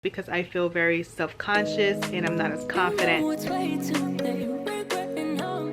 because I feel very self-conscious and I'm not as confident.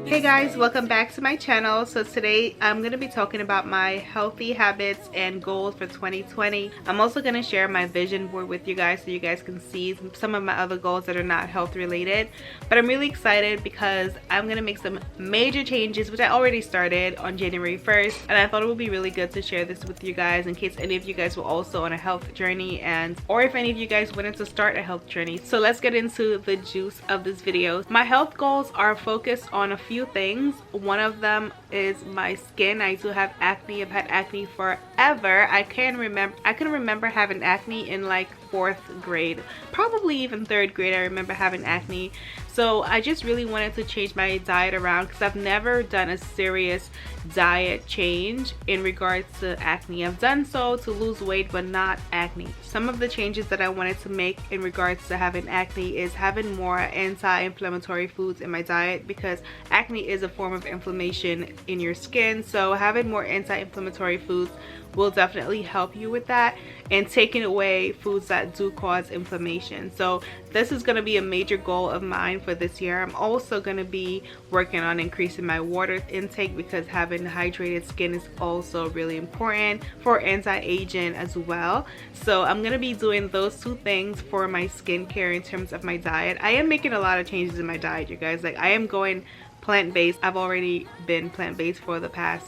Hey guys, welcome back to my channel. So today I'm going to be talking about my healthy habits and goals for 2020. I'm also going to share my vision board with you guys so you guys can see some of my other goals that are not health related. But I'm really excited because I'm going to make some major changes, which I already started on January 1st, and I thought it would be really good to share this with you guys in case any of you guys were also on a health journey, and or if any of you guys wanted to start a health journey. So let's get into the juice of this video. My health goals are focused on a few things. One of them is my skin. I do have acne. I've had acne forever. I can remember having acne in like 4th grade, probably even 3rd grade. I remember having acne. So I just really wanted to change my diet around because I've never done a serious diet change in regards to acne. I've done so to lose weight, but not acne. Some of the changes that I wanted to make in regards to having acne is having more anti-inflammatory foods in my diet, because acne is a form of inflammation in your skin. So having more anti-inflammatory foods will definitely help you with that, and taking away foods that do cause inflammation. So this is going to be a major goal of mine for this year. I'm also going to be working on increasing my water intake, because having hydrated skin is also really important for anti-aging as well. So I'm going to be doing those two things for my skincare in terms of my diet. I am making a lot of changes in my diet, you guys. Like, I am going plant-based. I've already been plant-based for the past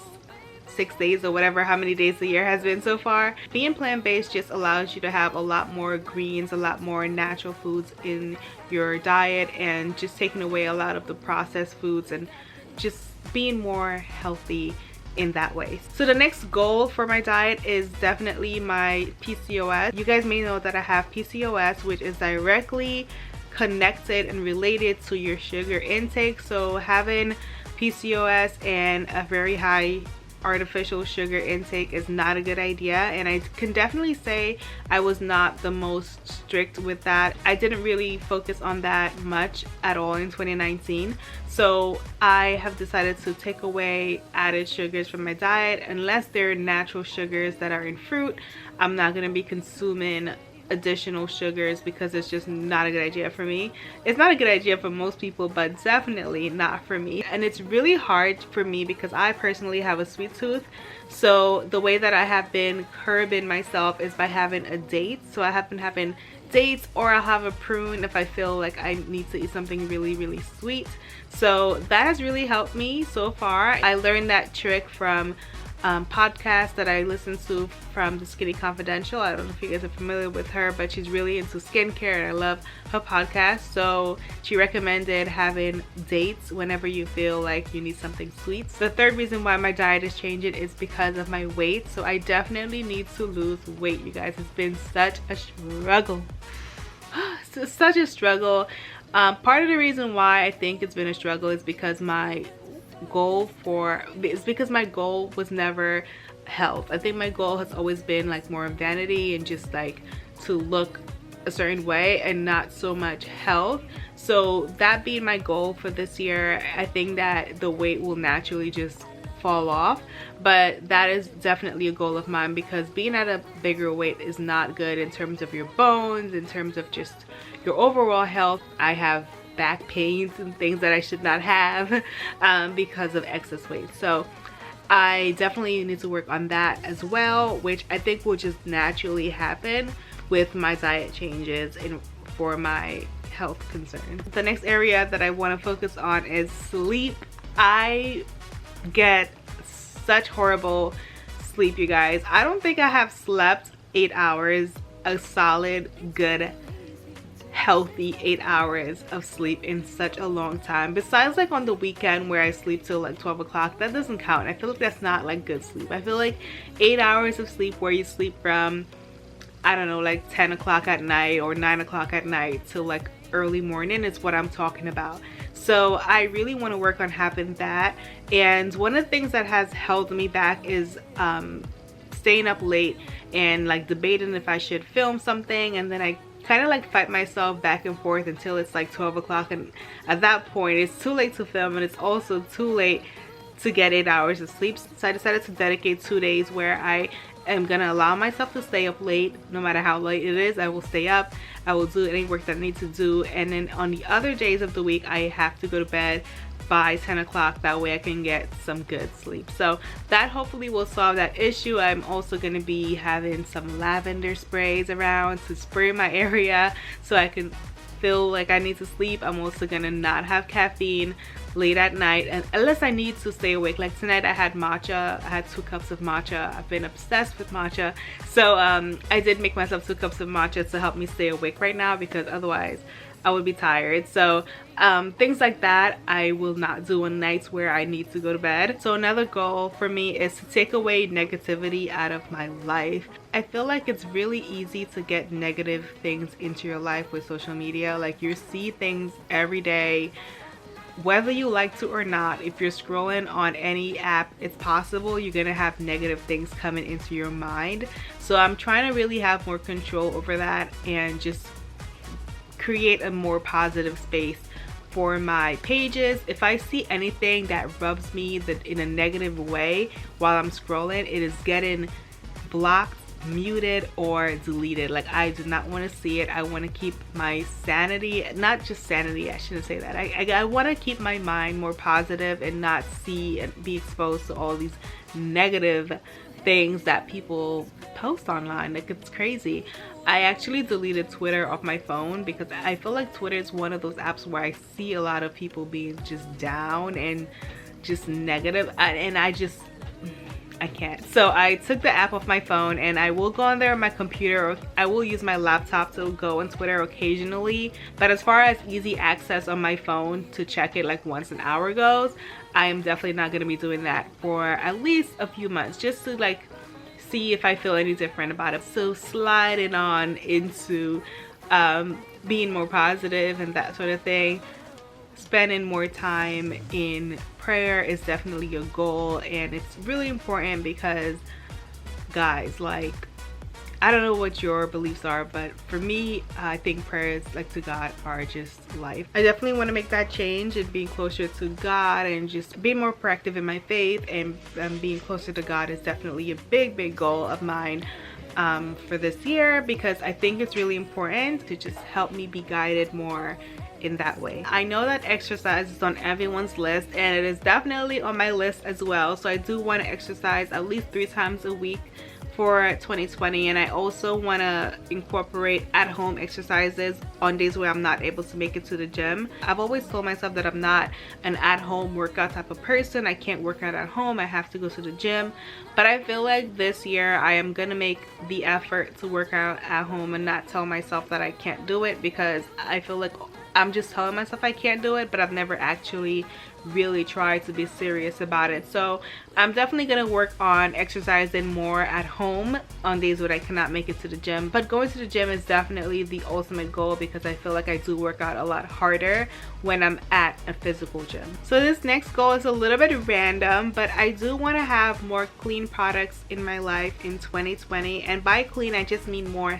6 days or whatever, how many days the year has been so far. Being plant-based just allows you to have a lot more greens, a lot more natural foods in your diet, and just taking away a lot of the processed foods and just being more healthy in that way. So the next goal for my diet is definitely my PCOS. You guys may know that I have PCOS, which is directly connected and related to your sugar intake. So having PCOS and a very high artificial sugar intake is not a good idea, and I can definitely say I was not the most strict with that. I didn't really focus on that much at all in 2019. So I have decided to take away added sugars from my diet. Unless they're natural sugars that are in fruit, I'm not going to be consuming additional sugars, because it's just not a good idea for me. It's not a good idea for most people, but definitely not for me. And it's really hard for me because I personally have a sweet tooth. So the way that I have been curbing myself is by having a date. So I have been having dates, or I'll have a prune if I feel like I need to eat something really sweet. So that has really helped me so far. I learned that trick from podcast that I listen to from the Skinny Confidential. I don't know if you guys are familiar with her, but she's really into skincare and I love her podcast. So she recommended having dates whenever you feel like you need something sweet. The third reason why my diet is changing is because of my weight. So I definitely need to lose weight, you guys. It's been such a struggle. Such a struggle. Part of the reason why I think it's been a struggle is because my goal was never health. I think my goal has always been like more vanity and just like to look a certain way and not so much health. So that being my goal for this year, I think that the weight will naturally just fall off. But that is definitely a goal of mine, because being at a bigger weight is not good in terms of your bones, in terms of just your overall health. I have back pains and things that I should not have because of excess weight. So I definitely need to work on that as well, which I think will just naturally happen with my diet changes and for my health concerns. The next area that I want to focus on is sleep. I get such horrible sleep, you guys. I don't think I have slept 8 hours, a solid, good, healthy 8 hours of sleep in such a long time. Besides like on the weekend where I sleep till like 12 o'clock, that doesn't count. I feel like that's not like good sleep. I feel like 8 hours of sleep where you sleep from, I don't know, like 10 o'clock at night or 9 o'clock at night till like early morning is what I'm talking about. So I really want to work on having that. And one of the things that has held me back is staying up late and like debating if I should film something, and then I kind of like fight myself back and forth until it's like 12 o'clock, and at that point it's too late to film, and it's also too late to get 8 hours of sleep. So I decided to dedicate 2 days where I am gonna allow myself to stay up late. No matter how late it is, I will stay up. I will do any work that I need to do, and then on the other days of the week I have to go to bed by 10 o'clock. That way I can get some good sleep. So that hopefully will solve that issue. I'm also going to be having some lavender sprays around to spray my area so I can feel like I need to sleep. I'm also going to not have caffeine late at night, and unless I need to stay awake. Like tonight I had matcha. I had 2 cups of matcha. I've been obsessed with matcha, so I did make myself 2 cups of matcha to help me stay awake right now, because otherwise I would be tired. So things like that I will not do on nights where I need to go to bed. So another goal for me is to take away negativity out of my life. I feel like it's really easy to get negative things into your life with social media. Like you see things every day, whether you like to or not. If you're scrolling on any app, it's possible you're gonna have negative things coming into your mind. So I'm trying to really have more control over that and just create a more positive space for my pages. If I see anything that rubs me in a negative way while I'm scrolling, it is getting blocked, muted, or deleted. Like I do not want to see it. I want to keep my sanity, not just sanity, I shouldn't say that. I want to keep my mind more positive and not see and be exposed to all these negative things that people post online. Like it's crazy. I actually deleted Twitter off my phone because I feel like Twitter is one of those apps where I see a lot of people being just down and just negative, and I can't. So I took the app off my phone, and I will go on there on my computer, or I will use my laptop to go on Twitter occasionally. But as far as easy access on my phone to check it like once an hour goes, I am definitely not going to be doing that for at least a few months, just to like see if I feel any different about it. So sliding on into being more positive and that sort of thing. Spending more time in prayer is definitely a goal, and it's really important because, guys, like, I don't know what your beliefs are, but for me, I think prayers like to God are just life. I definitely want to make that change and being closer to God and just being more proactive in my faith, and being closer to God is definitely a big goal of mine for this year, because I think it's really important to just help me be guided more in that way. I know that exercise is on everyone's list, and it is definitely on my list as well. So I do want to exercise at least 3 times a week for 2020, and I also want to incorporate at-home exercises on days where I'm not able to make it to the gym. I've always told myself that I'm not an at-home workout type of person. I can't work out at home. I have to go to the gym. But I feel like this year I am gonna make the effort to work out at home and not tell myself that I can't do it, because I feel like I'm just telling myself I can't do it, but I've never actually really tried to be serious about it. So I'm definitely gonna work on exercising more at home on days when I cannot make it to the gym. But going to the gym is definitely the ultimate goal, because I feel like I do work out a lot harder when I'm at a physical gym. So this next goal is a little bit random, but I do want to have more clean products in my life in 2020. And by clean, I just mean more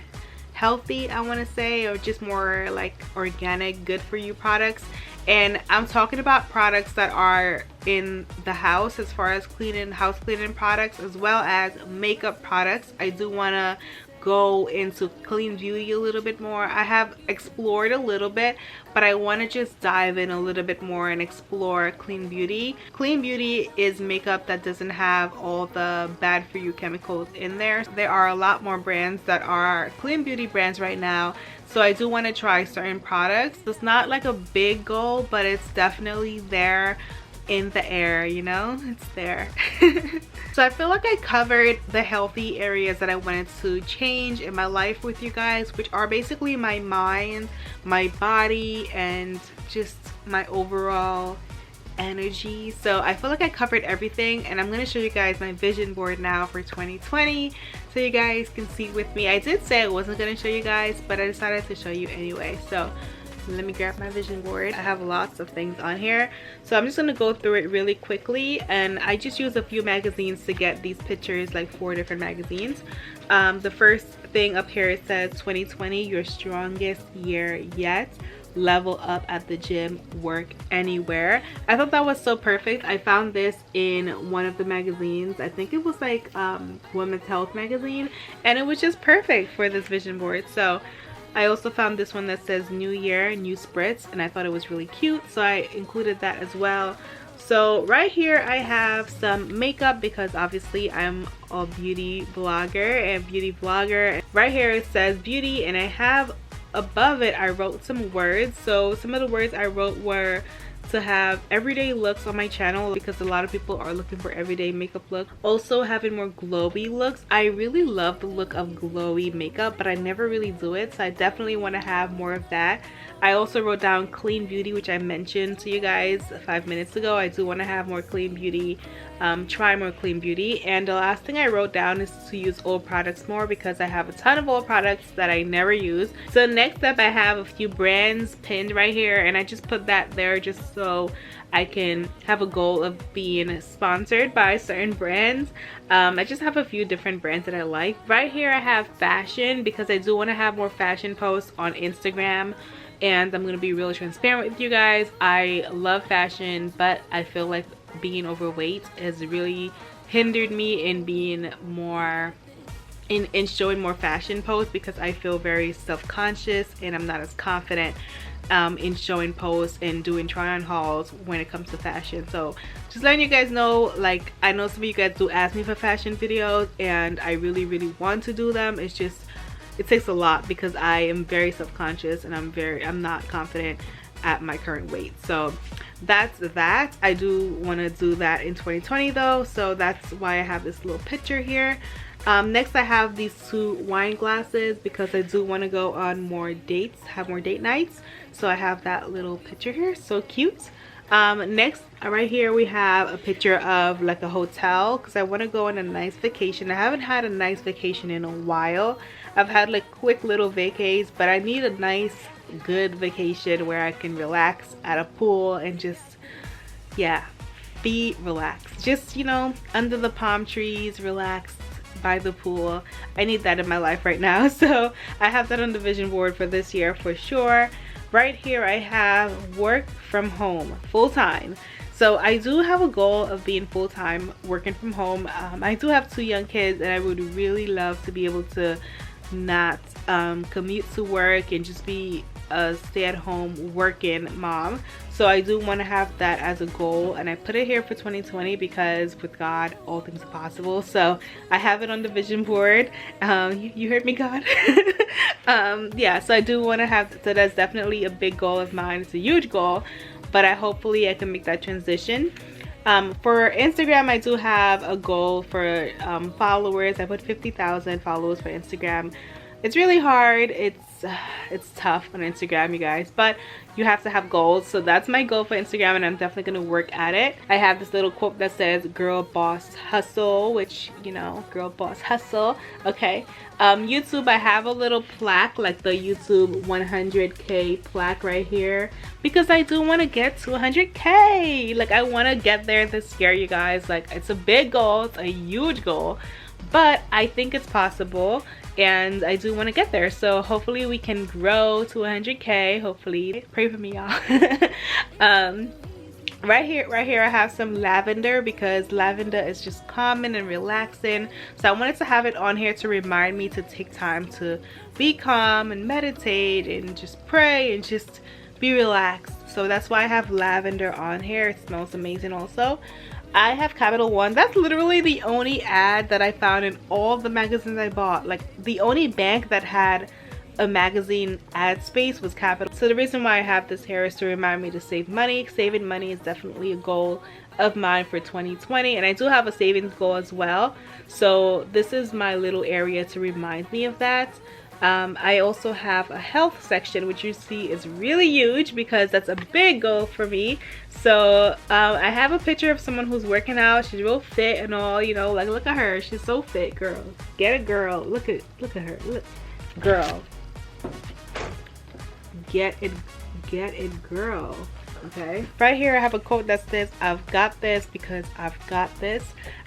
healthy, I want to say, or just more like organic, good for you products. And I'm talking about products that are in the house, as far as house cleaning products, as well as makeup products. I do want to go into clean beauty a little bit more. I have explored a little bit, but I want to just dive in a little bit more and explore clean beauty. Clean beauty is makeup that doesn't have all the bad for you chemicals in there. There are a lot more brands that are clean beauty brands right now, so I do want to try certain products. It's not like a big goal, but it's definitely there in the air, you know, it's there. So I feel like I covered the healthy areas that I wanted to change in my life with you guys, which are basically my mind, my body, and just my overall energy. So I feel like I covered everything, and I'm going to show you guys my vision board now for 2020 so you guys can see with me. I did say I wasn't going to show you guys, but I decided to show you anyway. So let me grab my vision board. I have lots of things on here, so I'm just going to go through it really quickly. And I just used a few magazines to get these pictures, like 4 different magazines. The first thing up here, it says 2020, your strongest year yet. level up at the gym, work anywhere. I thought that was so perfect. I found this in one of the magazines. I think it was like Women's Health magazine, and it was just perfect for this vision board. So I also found this one that says New Year, New Spritz, and I thought it was really cute, so I included that as well. So right here I have some makeup because obviously I'm a beauty blogger and beauty vlogger. Right here it says beauty, and I have above it I wrote some words. So some of the words I wrote were to have everyday looks on my channel because a lot of people are looking for everyday makeup look. Also having more glowy looks. I really love the look of glowy makeup, but I never really do it, so I definitely want to have more of that. I also wrote down clean beauty, which I mentioned to you guys 5 minutes ago. I do want to have more clean beauty, try more clean beauty. And the last thing I wrote down is to use old products more because I have a ton of old products that I never use. So next up I have a few brands pinned right here, and I just put that there just so I can have a goal of being sponsored by certain brands. I just have a few different brands that I like. Right here I have fashion because I do want to have more fashion posts on Instagram. And I'm going to be really transparent with you guys. I love fashion, but I feel like being overweight has really hindered me in being more in showing more fashion posts because I feel very self-conscious and I'm not as confident in showing posts and doing try-on hauls when it comes to fashion. So just letting you guys know, like, I know some of you guys do ask me for fashion videos and I really want to do them. It's just it takes a lot because I am very self-conscious and I'm not confident at my current weight. So that's that. I do want to do that in 2020 though, so that's why I have this little picture here. Next I have these 2 wine glasses because I do want to go on more dates, have more date nights. So I have that little picture here, so cute. Next right here we have a picture of like a hotel because I want to go on a nice vacation. I haven't had a nice vacation in a while. I've had like quick little vacays, but I need a nice good vacation where I can relax at a pool and just, yeah, be relaxed. Just, you know, under the palm trees, relaxed by the pool. I need that in my life right now. So I have that on the vision board for this year for sure. Right here I have work from home full-time. So I do have a goal of being full-time working from home. I do have 2 young kids and I would really love to be able to not commute to work and just be a stay-at-home working mom. So I do want to have that as a goal, and I put it here for 2020 because with God all things are possible. So I have it on the vision board. You heard me, God. Yeah, so I do want to have, so that's definitely a big goal of mine. It's a huge goal, but hopefully I can make that transition. For Instagram I do have a goal for followers. I put 50,000 followers for Instagram. It's really hard, it's tough on Instagram, you guys, but you have to have goals. So that's my goal for Instagram and I'm definitely going to work at it. I have this little quote that says girl boss hustle, which, you know, girl boss hustle. Okay. YouTube, I have a little plaque, like the YouTube 100K plaque right here, because I do want to get to 100K. Like, I want to get there this year, you guys. Like, it's a big goal, it's a huge goal, but I think it's possible and I do want to get there. So hopefully we can grow to 100K. Hopefully, pray for me, y'all. Right here I have some lavender because lavender is just calming and relaxing. So I wanted to have it on here to remind me to take time to be calm and meditate and just pray and just be relaxed. So that's why I have lavender on here. It smells amazing also. I have Capital One. That's literally the only ad that I found in all the magazines I bought. Like, the only bank that had a magazine ad space was Capital. So the reason why I have this here is to remind me to save money. Saving money is definitely a goal of mine for 2020, and I do have a savings goal as well. So this is my little area to remind me of that. I also have a health section, which you see is really huge because that's a big goal for me. So I have a picture of someone who's working out. She's real fit and all, you know, like, look at her, she's so fit, girl. Get it, girl. Look at her. Look, girl. Get it, girl. Okay, right here I have a quote that says, "I've got this because I've got this."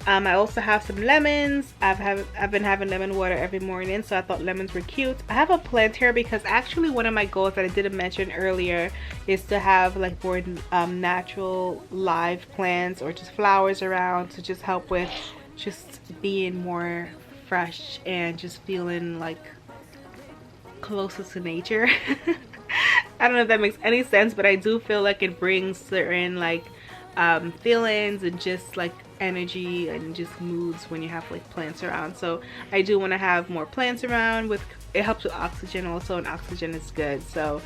I also have some lemons. I've been having lemon water every morning, so I thought lemons were cute. I have a plant here because actually one of my goals that I didn't mention earlier is to have like more natural live plants or just flowers around to just help with just being more fresh and just feeling like closer to nature. I don't know if that makes any sense, but I do feel like it brings certain like feelings and just like energy and just moods when you have like plants around. So I do want to have more plants around. With it helps with oxygen also, and oxygen is good. So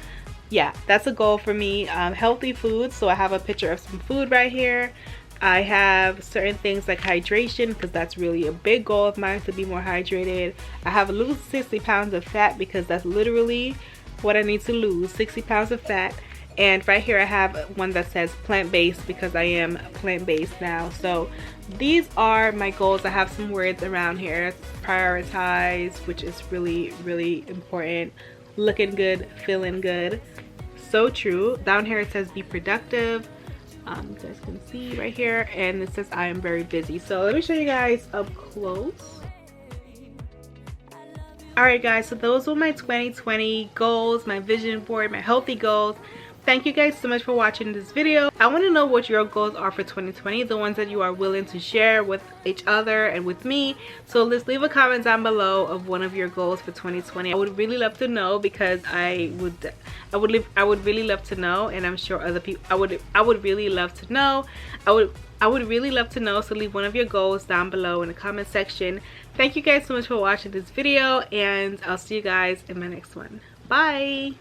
yeah, that's a goal for me. Healthy food, so I have a picture of some food right here. I have certain things like hydration, because that's really a big goal of mine, to be more hydrated. I have lose 60 pounds of fat, because that's literally what I need to lose, 60 pounds of fat. And right here I have one that says plant-based, because I am plant-based now. So these are my goals. I have some words around here. Prioritize, which is really, really important. Looking good, feeling good. So true. Down here it says be productive. You guys can see right here, and it says I am very busy. So let me show you guys up close. Alright guys, so those were my 2020 goals, my vision board, my healthy goals. Thank you guys so much for watching this video. I want to know what your goals are for 2020, the ones that you are willing to share with each other and with me. So let's leave a comment down below of one of your goals for 2020. I would really love to know, because I would really love to know, and I'm sure other people I would really love to know. I would really love to know, so leave one of your goals down below in the comment section. Thank you guys so much for watching this video, and I'll see you guys in my next one. Bye.